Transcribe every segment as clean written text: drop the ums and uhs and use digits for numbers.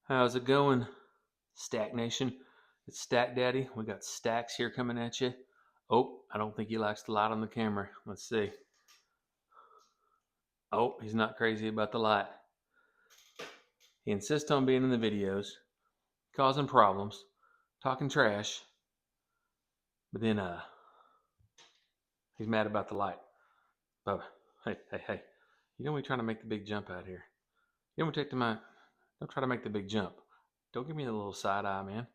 How's it going, Stack Nation? It's Stack Daddy. We got Stax here coming at you. Oh, I don't think he likes the light on the camera. Let's see. Oh, he's not crazy about the light. He insists on being in the videos, causing problems, talking trash, but then he's mad about the light. Bubba, hey. You don't be trying to make the big jump out here. You don't take the my don't try to make the big jump. Don't give me a little side eye, man. I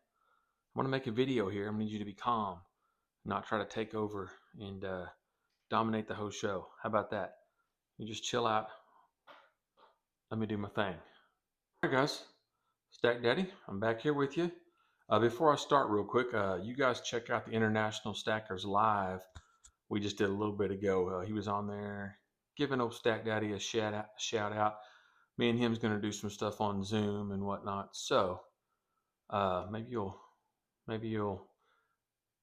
want to make a video here. I need you to be calm, not try to take over and dominate the whole show. How about that? You just chill out. Let me do my thing. All right, guys. Stack Daddy, I'm back here with you. Before I start, real quick, you guys check out the International Stackers Live. We just did a little bit ago. He was on there giving old Stack Daddy a shout out. Me and him's going to do some stuff on Zoom and whatnot. So maybe you'll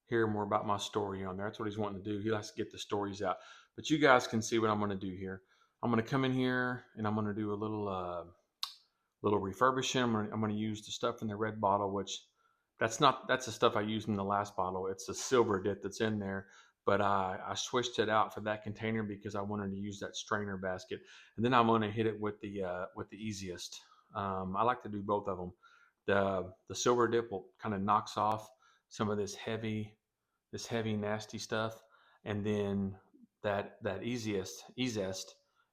hear more about my story on there. That's what he's wanting to do. He likes to get the stories out. But you guys can see what I'm going to do here. I'm going to come in here and I'm going to do a little refurbishing. I'm going to use the stuff in the red bottle, which that's the stuff I used in the last bottle. It's a silver dip that's in there, but I switched it out for that container because I wanted to use that strainer basket. And then I'm going to hit it with the easiest. I like to do both of them. The silver dip will kind of knocks off some of this heavy nasty stuff, and then that easiest,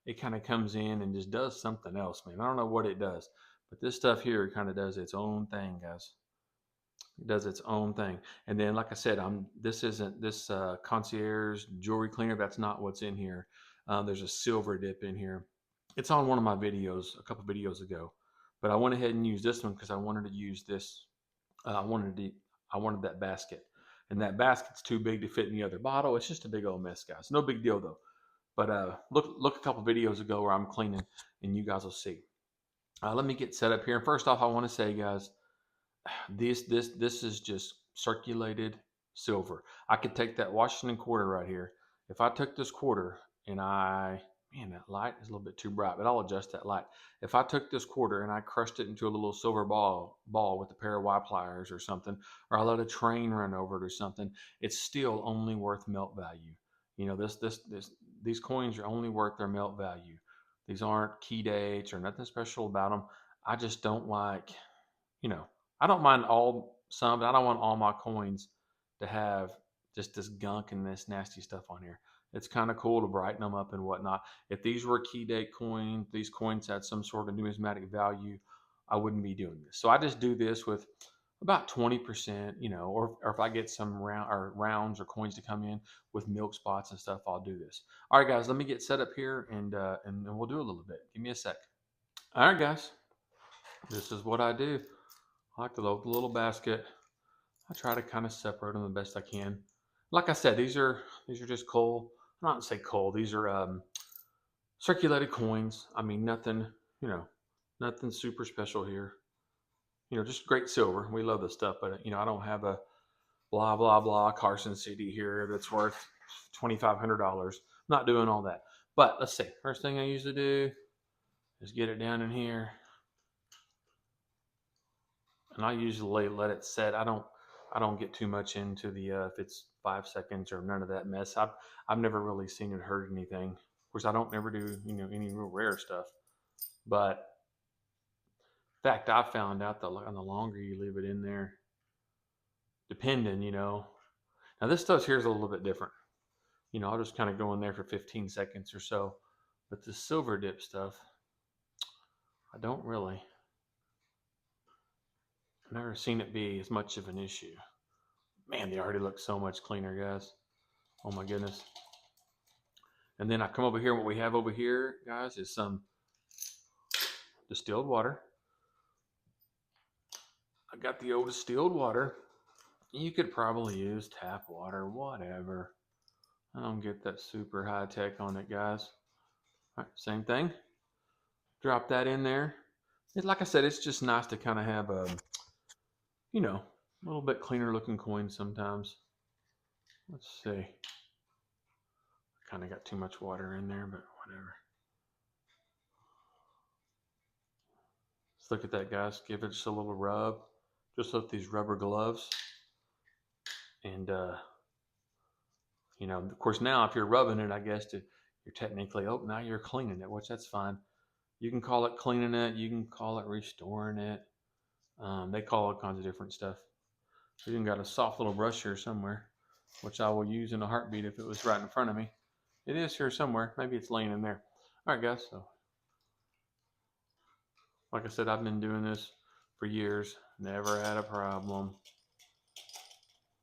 it kind of comes in and just does something else, man. I don't know what it does, but this stuff here kind of does its own thing, guys. It does its own thing. And then, like I said, this isn't this concierge jewelry cleaner. That's not what's in here. There's a silver dip in here. It's on one of my videos a couple videos ago, but I went ahead and used this one because I wanted to use this. I wanted that basket, and that basket's too big to fit in the other bottle. It's just a big old mess, guys. No big deal though. But look a couple videos ago where I'm cleaning, and you guys will see. Let me get set up here. And first off, I want to say, guys, this is just circulated silver. I could take that Washington quarter right here. If I took this quarter and man, that light is a little bit too bright, but I'll adjust that light. If I took this quarter and I crushed it into a little silver ball with a pair of Y pliers or something, or I let a train run over it or something, it's still only worth melt value. You know, these coins are only worth their melt value. These aren't key dates or nothing special about them. I just don't like, you know, I don't mind some, but I don't want all my coins to have just this gunk and this nasty stuff on here. It's kind of cool to brighten them up and whatnot. If these were key date coins, these coins had some sort of numismatic value, I wouldn't be doing this. So I just do this with about 20%, or if I get some rounds or coins to come in with milk spots and stuff, I'll do this. All right, guys, let me get set up here and we'll do a little bit. Give me a sec. All right, guys, this is what I do. I like to load the little basket. I try to kind of separate them the best I can. Like I said, these are just coal. I'm not to say coal. These are circulated coins. I mean, nothing, nothing super special here. Just great silver. We love this stuff, but I don't have a blah blah blah Carson CD here that's worth $2,500. I'm not doing all that. But let's see. First thing I usually do is get it down in here, and I usually let it set. I don't get too much into the if it's 5 seconds or none of that mess. I've never really seen it hurt anything. Of course, I don't never do any real rare stuff. But in fact, I found out that the longer you leave it in there, depending, now this stuff here is a little bit different. I'll just kind of go in there for 15 seconds or so. But the silver dip stuff, I don't really. I've never seen it be as much of an issue. Man, they already look so much cleaner, guys. Oh my goodness. And then I come over here, and what we have over here, guys, is some distilled water. I got the old distilled water. You could probably use tap water, whatever. I don't get that super high tech on it, guys. All right, same thing. Drop that in there. Like I said, it's just nice to kind of have a little bit cleaner looking coin sometimes. Let's see. I kind of got too much water in there, but whatever. Let's look at that, guys. Give it just a little rub, just with these rubber gloves. And, of course, now if you're rubbing it, I guess you're technically, oh, now you're cleaning it, which that's fine. You can call it cleaning it. You can call it restoring it. They call all kinds of different stuff. We even got a soft little brush here somewhere, which I will use in a heartbeat if it was right in front of me. It is here somewhere. Maybe it's laying in there. All right, guys. So, like I said, I've been doing this for years. Never had a problem.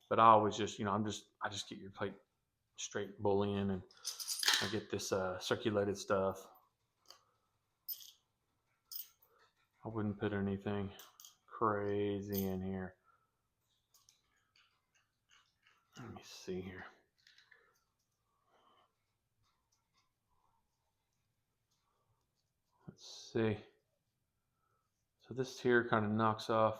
But I always just, I just get your plate straight bullying, and I get this circulated stuff. I wouldn't put anything crazy in here. Let me see here. Let's see. So this here kind of knocks off.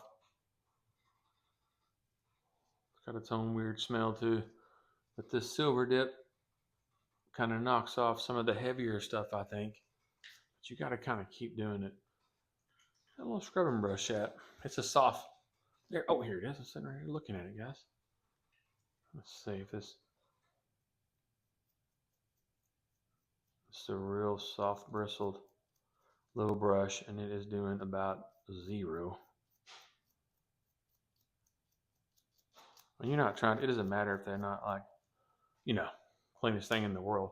It's got its own weird smell too. But this silver dip kind of knocks off some of the heavier stuff, I think. But you got to kind of keep doing it. Got a little scrubbing brush at. It's a soft. There. Oh, here it is. I'm sitting right here looking at it, guys. Let's see if this. It's a real soft bristled little brush, and it is doing about 0. And you're not trying. It doesn't matter if they're not like, cleanest thing in the world.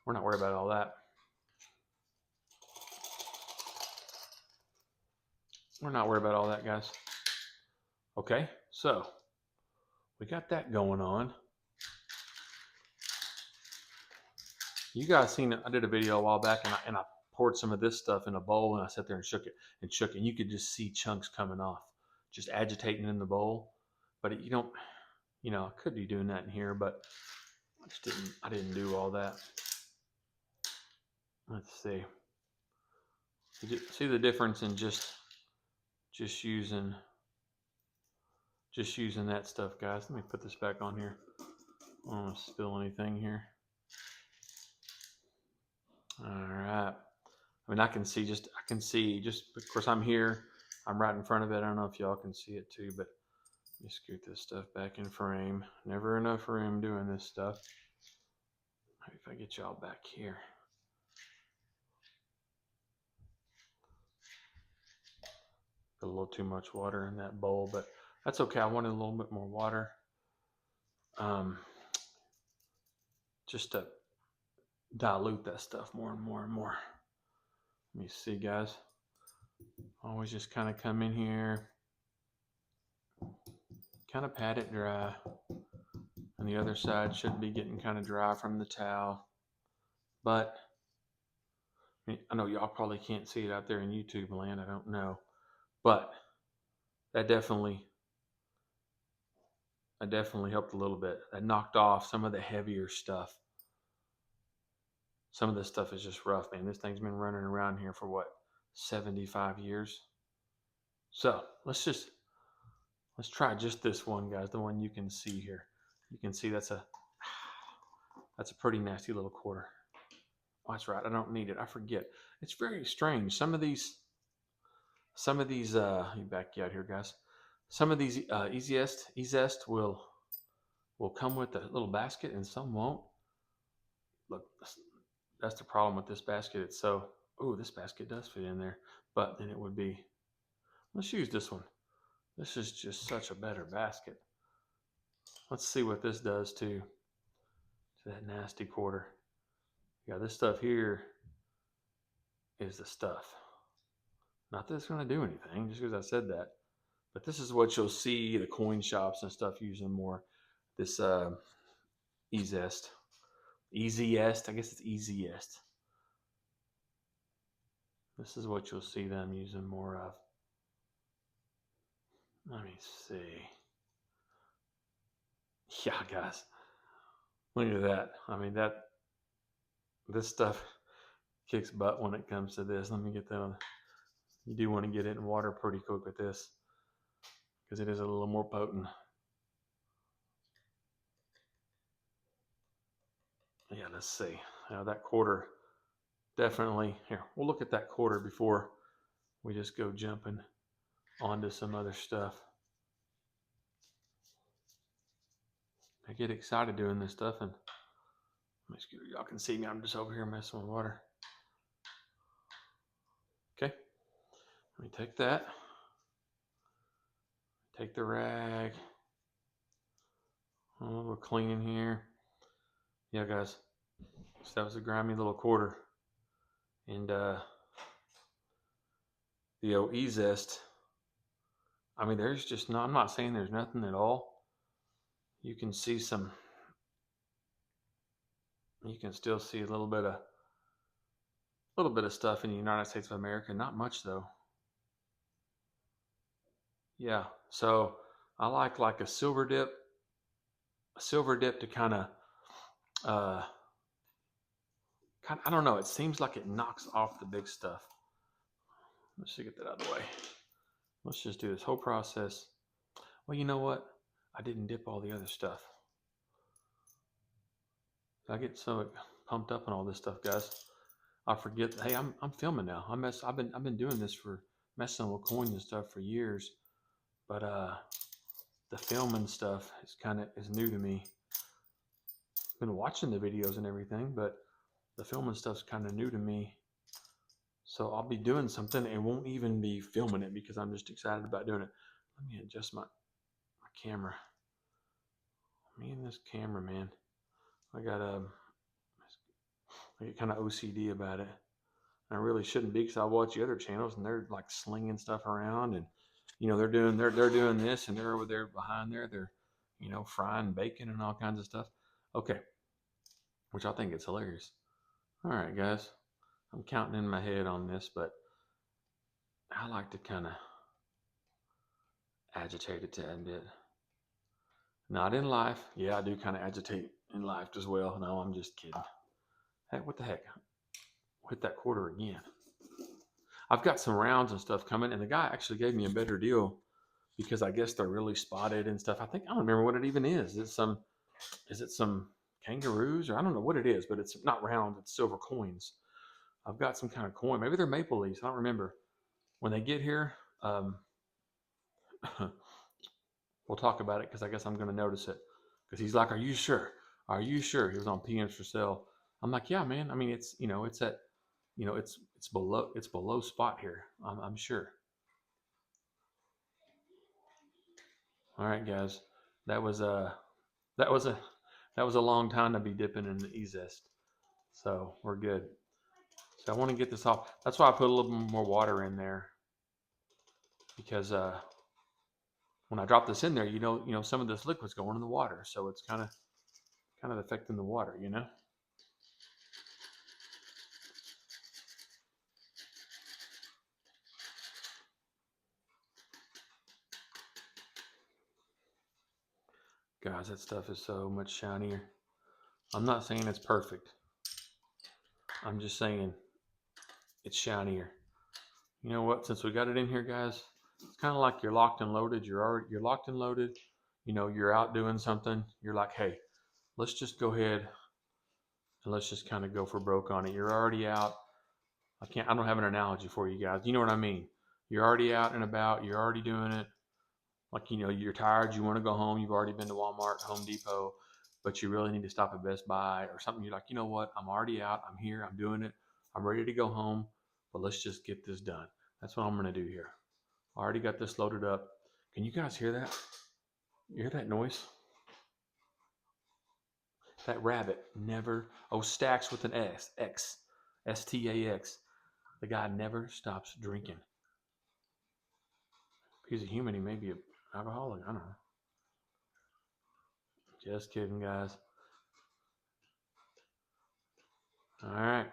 We're not worried about all that. We're not worried about all that, guys. Okay, so we got that going on. You guys seen it? I did a video a while back, and I poured some of this stuff in a bowl, and I sat there and shook it, and you could just see chunks coming off, just agitating in the bowl. But you don't, I could be doing that in here, but I didn't do all that. Let's see. See the difference in just using that stuff, guys. Let me put this back on here. I don't want to spill anything here. All right. I mean, I can see just, of course, I'm here. I'm right in front of it. I don't know if y'all can see it too, but let me scoot this stuff back in frame. Never enough room doing this stuff. Maybe if I get y'all back here. Got a little too much water in that bowl, but that's okay. I wanted a little bit more water. Just to dilute that stuff more and more and more. Let me see, guys. Always just kind of come in here, kind of pat it dry. And the other side should be getting kind of dry from the towel. But I know y'all probably can't see it out there in YouTube land. I don't know. But that definitely helped a little bit. That knocked off some of the heavier stuff. Some of this stuff is just rough, man. This thing's been running around here for what, 75 years? So let's try just this one, guys. The one you can see here. You can see that's a pretty nasty little quarter. Oh, that's right. I don't need it. I forget. It's very strange. Some of these, let me back you out here, guys. Some of these E-Zest will come with a little basket, and some won't. Look, that's the problem with this basket. It's so, this basket does fit in there, but then it would be, let's use this one. This is just such a better basket. Let's see what this does to that nasty quarter. Yeah, this stuff here is the stuff. Not that it's going to do anything, just because I said that. But this is what you'll see the coin shops and stuff using more. This E-Zest. E-Zest. I guess it's E-Zest. This is what you'll see them using more of. Let me see. Yeah, guys. Look at that. I mean, this stuff kicks butt when it comes to this. Let me get that on. You do want to get it in water pretty quick with this, because it is a little more potent. Yeah, let's see. That quarter definitely. Here, we'll look at that quarter before we just go jumping onto some other stuff. I get excited doing this stuff, and y'all can see me. I'm just over here messing with water. Okay, let me take that. Take the rag. Oh, we're cleaning here. Yeah, guys. So that was a grimy little quarter, and the old E-Zest. I mean, there's just no. I'm not saying there's nothing at all. You can see some. You can still see a little bit of stuff in the United States of America. Not much though. Yeah. So I like a silver dip to uh, I don't know. It seems like it knocks off the big stuff. Let's just get that out of the way. Let's just do this whole process. Well, you know what? I didn't dip all the other stuff. I get so pumped up on all this stuff, guys. I forget. Hey, I'm filming now. I've been doing this for messing with coins and stuff for years, but the filming stuff is new to me. Been watching the videos and everything, but the filming stuff's kind of new to me. So I'll be doing something and won't even be filming it because I'm just excited about doing it. Let me adjust my camera. Me and this camera, man. I get kind of OCD about it. I really shouldn't be because I watch the other channels and they're like slinging stuff around and they're doing this and they're over there behind there. They're frying bacon and all kinds of stuff. Okay, which I think is hilarious. All right, guys, I'm counting in my head on this, but I like to kind of agitate it a tad bit. Not in life. Yeah, I do kind of agitate in life as well. No, I'm just kidding. Heck, what the heck? Hit that quarter again. I've got some rounds and stuff coming, and the guy actually gave me a better deal because I guess they're really spotted and stuff. I don't remember what it even is. Is it some kangaroos or I don't know what it is, but it's not round. It's silver coins. I've got some kind of coin. Maybe they're maple leaves. I don't remember. When they get here, we'll talk about it because I guess I'm going to notice it. Because he's like, "Are you sure? Are you sure?" He was on PMs for sale. I'm like, "Yeah, man. I mean, it's it's at it's below spot here. I'm sure." All right, guys. That was a that was a that was a long time to be dipping in the E-Zest. So we're good. So I want to get this off. That's why I put a little more water in there because when I drop this in there, some of this liquid's going in the water, so it's kind of affecting the water, Guys, that stuff is so much shinier. I'm not saying it's perfect. I'm just saying it's shinier. You know what? Since we got it in here, guys, it's kind of like you're locked and loaded. You're locked and loaded. You're out doing something. You're like, hey, let's just go ahead and let's just kind of go for broke on it. You're already out. I don't have an analogy for you guys. You know what I mean? You're already out and about. You're already doing it. Like, you're tired. You want to go home. You've already been to Walmart, Home Depot, but you really need to stop at Best Buy or something. You're like, you know what? I'm already out. I'm here. I'm doing it. I'm ready to go home, but let's just get this done. That's what I'm going to do here. I already got this loaded up. Can you guys hear that? You hear that noise? That rabbit never, Stax with an X, Stax. The guy never stops drinking. If he's a human, he may be an alcoholic. I don't know. Just kidding, guys. All right.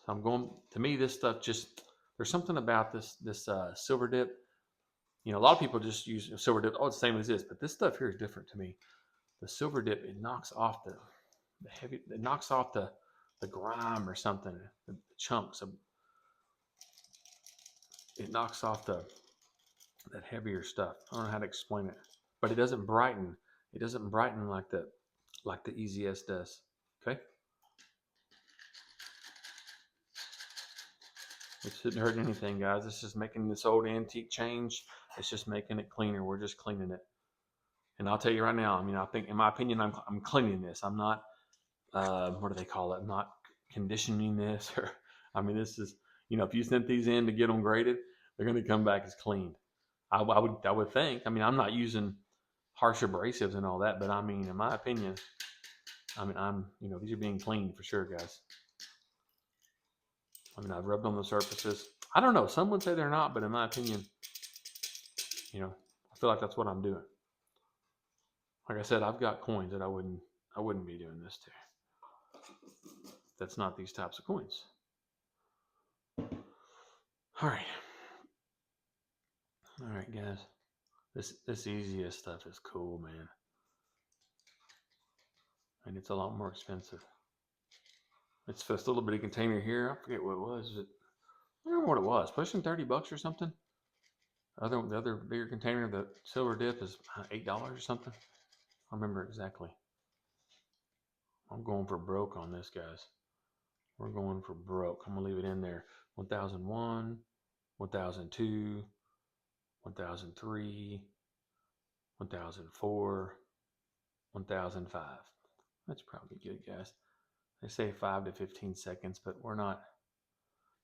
So I'm going, to me, this stuff there's something about this silver dip. A lot of people just use silver dip. Oh, it's the same as this, but this stuff here is different to me. The silver dip, it knocks off the heavy, it knocks off the grime or something, the chunks of, it knocks off that heavier stuff. I don't know how to explain it, but it doesn't brighten. It doesn't brighten like the E-Zest does. Okay. It shouldn't hurt anything, guys. It's just making this old antique change. It's just making it cleaner. We're just cleaning it. And I'll tell you right now, I mean, I think, in my opinion, I'm cleaning this. I'm not, what do they call it? I'm not conditioning this. Or, I mean, this is, if you sent these in to get them graded, they're going to come back as clean. I would think. I mean, I'm not using harsh abrasives and all that, but I mean, in my opinion, I mean, these are being cleaned for sure, guys. I mean, I've rubbed on the surfaces. I don't know. Some would say they're not, but in my opinion, I feel like that's what I'm doing. Like I said, I've got coins that I wouldn't be doing this to. That's not these types of coins. All right, guys. This easiest stuff is cool, man, and it's a lot more expensive. It's this little bitty container here. I forget what it was. I don't remember what it was. Pushing $30 or something. The other bigger container, the silver dip, is $8 or something. I remember exactly. I'm going for broke on this, guys. We're going for broke. I'm gonna leave it in there. 1001, 1002, 1003, 1004, 1005. That's probably good, guys. They say 5 to 15 seconds, but we're not.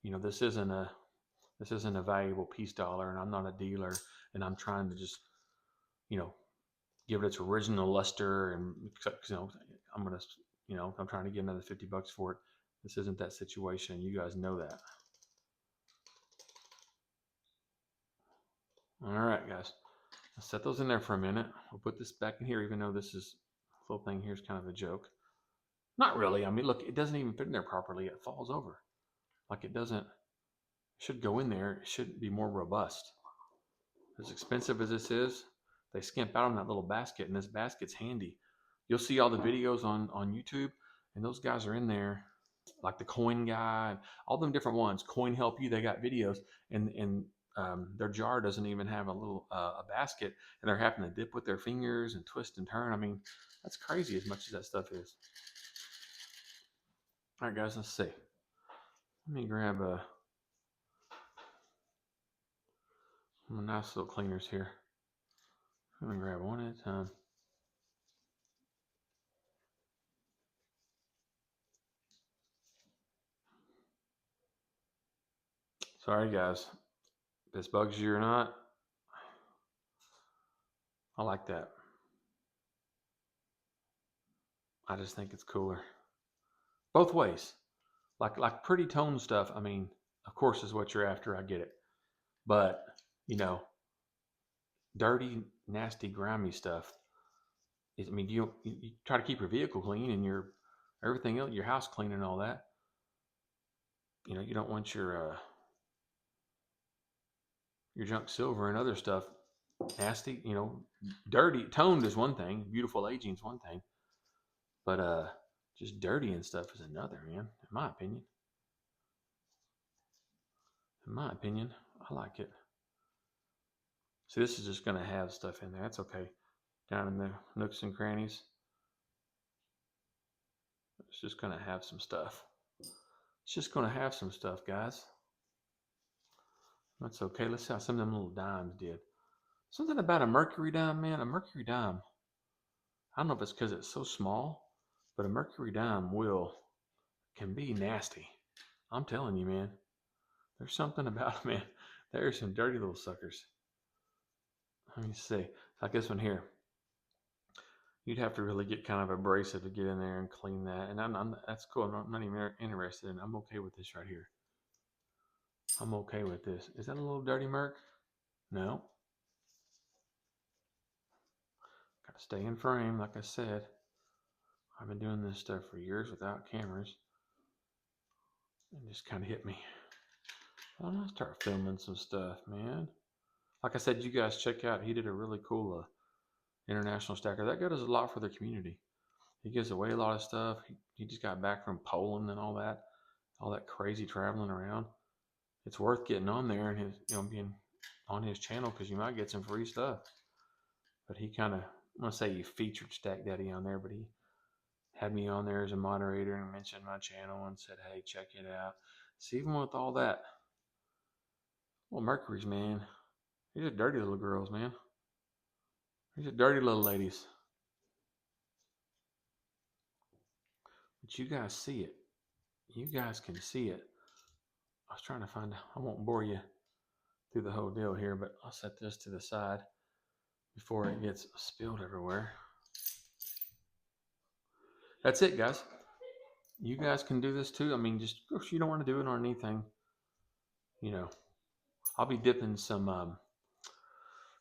This isn't a valuable peace dollar, and I'm not a dealer, and I'm trying to just, you know, give it its original luster, and I'm gonna, I'm trying to get another $50 for it. This isn't that situation. You guys know that. All right, guys. I'll set those in there for a minute. We'll put this back in here, even though this little thing here is kind of a joke. Not really. I mean, look, it doesn't even fit in there properly. It falls over. Like it doesn't. It should go in there. It should be more robust. As expensive as this is, they skimp out on that little basket, and this basket's handy. You'll see all the videos on YouTube, and those guys are in there, like the coin guy, all them different ones. Coin Help You, they got videos, and their jar doesn't even have a little a basket, and they're having to dip with their fingers and twist and turn. I mean, that's crazy as much as that stuff is. All right, guys, let's see. Let me grab some nice little cleaners here. I'm gonna grab one at a time. Sorry, guys. If this bugs you or not, I like that. I just think it's cooler. Both ways. Like pretty tone stuff, I mean, of course is what you're after, I get it. But, you know, dirty, nasty, grimy stuff is, I mean, you try to keep your vehicle clean and your everything else, your house clean and all that. You don't want your junk silver and other stuff nasty, dirty. Toned is one thing, beautiful aging is one thing, but just dirty and stuff is another, man. In my opinion, I like it. See, this is just going to have stuff in there. That's okay. Down in the nooks and crannies, it's just going to have some stuff. It's just going to have some stuff, guys. That's okay. Let's see how some of them little dimes did. Something about a mercury dime, man. A mercury dime. I don't know if it's because it's so small, but a mercury dime can be nasty. I'm telling you, man. There's something about it, man. There's some dirty little suckers. Let me see. Like this one here. You'd have to really get kind of abrasive to get in there and clean that. And that's cool. I'm not even interested in it. I'm okay with this right here. I'm okay with this. Is that a little dirty, Merc? No. Got to stay in frame, like I said. I've been doing this stuff for years without cameras. It just kind of hit me. I'm gonna start filming some stuff, man. Like I said, you guys check out. He did a really cool international stacker. That guy does a lot for the community. He gives away a lot of stuff. He just got back from Poland and all that crazy traveling around. It's worth getting on there and being on his channel because you might get some free stuff. But he kind of, I'm gonna say he featured Stack Daddy on there, but he had me on there as a moderator and mentioned my channel and said, "Hey, check it out." So even with all that, Well, Mercury's, man. These are dirty little girls, man. These are dirty little ladies. But you guys see it. You guys can see it. I was trying to find, I won't bore you through the whole deal here, but I'll set this to the side before it gets spilled everywhere. That's it, guys. You guys can do this too. I mean, just if you don't want to do it on anything, you know, I'll be dipping some,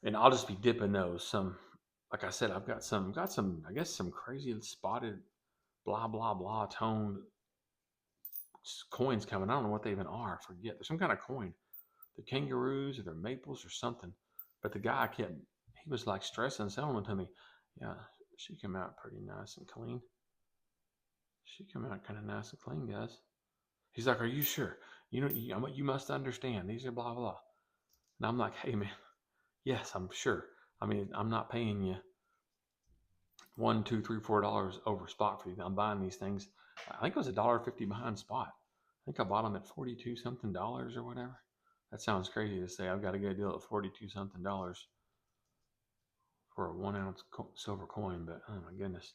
and I'll just be dipping those. Some, like I said, I've got some, I guess some crazy spotted, blah blah blah toned coins coming. I don't know what they even are. I forget. There's some kind of coin. The kangaroos or the maples or something. But the guy kept, he was like stressing, selling them to me. Yeah, she came out pretty nice and clean. She came out kind of nice and clean, guys. He's like, "Are you sure? You know, you must understand. These are blah blah." And I'm like, "Hey man, yes, I'm sure. I mean, I'm not paying you $1, $2, $3, $4 over spot for these. I'm buying these things. I think it was $1.50 behind spot. I think I bought them at 42 something dollars or whatever. That sounds crazy to say. I've got a good deal at 42 something dollars for a 1 ounce silver coin, but oh my goodness,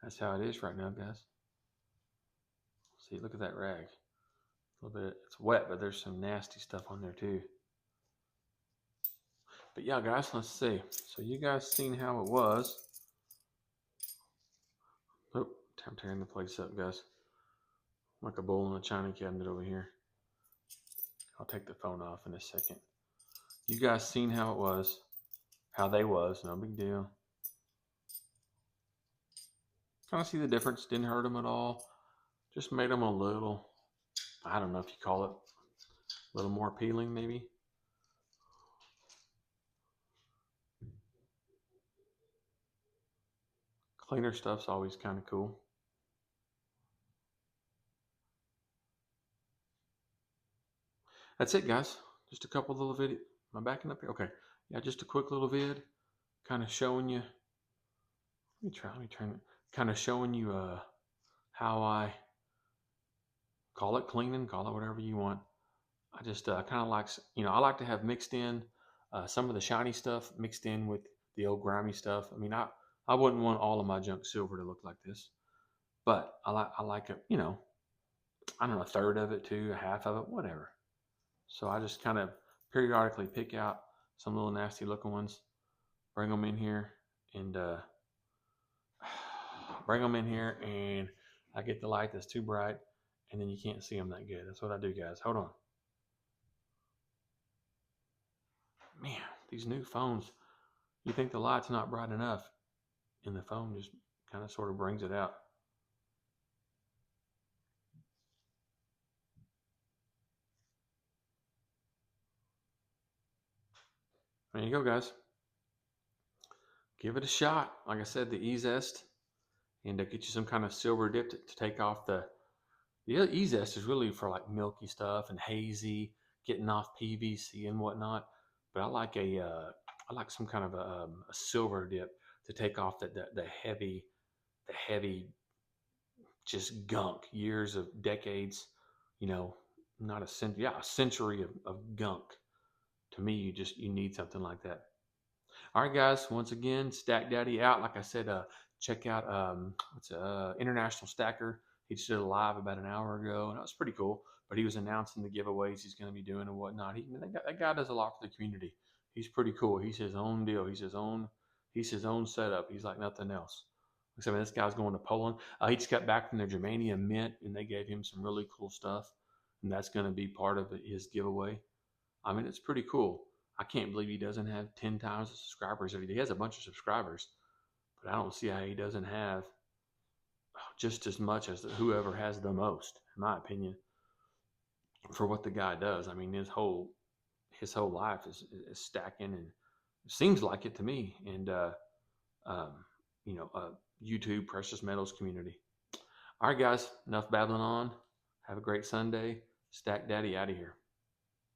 that's how it is right now, guys. See, look at that rag. A little bit, it's wet, but there's some nasty stuff on there too. But yeah, guys, let's see. So you guys seen how it was. Oh, I'm tearing the place up, guys. Like a bowl in a china cabinet over here. I'll take the phone off in a second. You guys seen how it was, how they was, no big deal. Kind of see the difference. Didn't hurt them at all. Just made them a little, I don't know if you call it, a little more appealing maybe. Cleaner stuff's always kind of cool. That's it, guys. Just a couple little video. Am I backing up here? Okay. Yeah, just a quick little vid, kind of showing you. Let me turn it. Kind of showing you how I call it cleaning, call it whatever you want. I just kind of like, I like to have mixed in some of the shiny stuff mixed in with the old grimy stuff. I mean, I wouldn't want all of my junk silver to look like this, but I like it, I don't know, a third of it too, a half of it, whatever. So I just kind of periodically pick out some little nasty looking ones, bring them in here, and bring them in here, and I get the light that's too bright, and then you can't see them that good. That's what I do, guys. Hold on. Man, these new phones, you think the light's not bright enough, and the phone just kind of sort of brings it out. There you go, guys. Give it a shot. Like I said, the E-Zest, and get you some kind of silver dip to take off the E-Zest is really for like milky stuff and hazy, getting off PVC and whatnot. But I like some kind of a silver dip to take off the heavy just gunk, years of decades, you know, not a century, yeah, a century of gunk. To me, you need something like that. All right, guys. Once again, Stack Daddy out. Like I said, check out what's International Stacker. He just did a live about an hour ago, and that was pretty cool. But he was announcing the giveaways he's going to be doing and whatnot. That guy does a lot for the community. He's pretty cool. He's his own deal. He's his own setup. He's like nothing else. I mean, this guy's going to Poland. He just got back from the Germanium Mint, and they gave him some really cool stuff, and that's going to be part of his giveaway. I mean, it's pretty cool. I can't believe he doesn't have 10 times the subscribers. He has a bunch of subscribers, but I don't see how he doesn't have just as much as whoever has the most, in my opinion, for what the guy does. I mean, his whole life is stacking, and it seems like it to me. And um, YouTube precious metals community. All right, guys, enough babbling on. Have a great Sunday. Stack Daddy out of here.